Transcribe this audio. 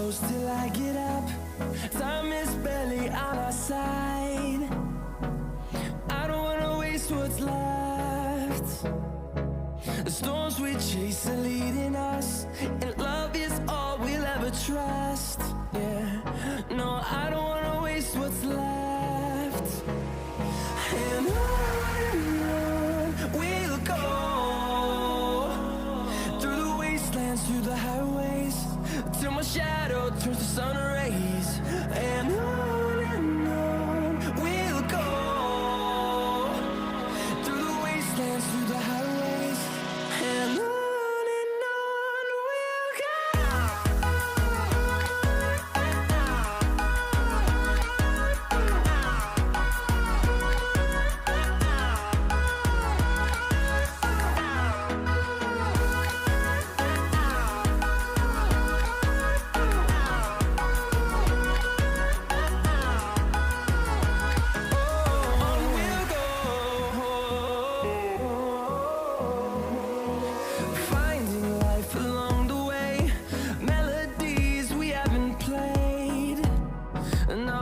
close till I get up. Time is barely on our side. I don't wanna waste what's left. The storms we chase are leading us, and love is all we'll ever trust. Yeah, no, I don't wanna waste what's left. And on we'll go, through the wastelands, through the highways, till my shadow turns to sun rays. And on we'll go, through the wastelands, through the highways, and on we'll go. Finding life along the way, melodies we haven't played. No,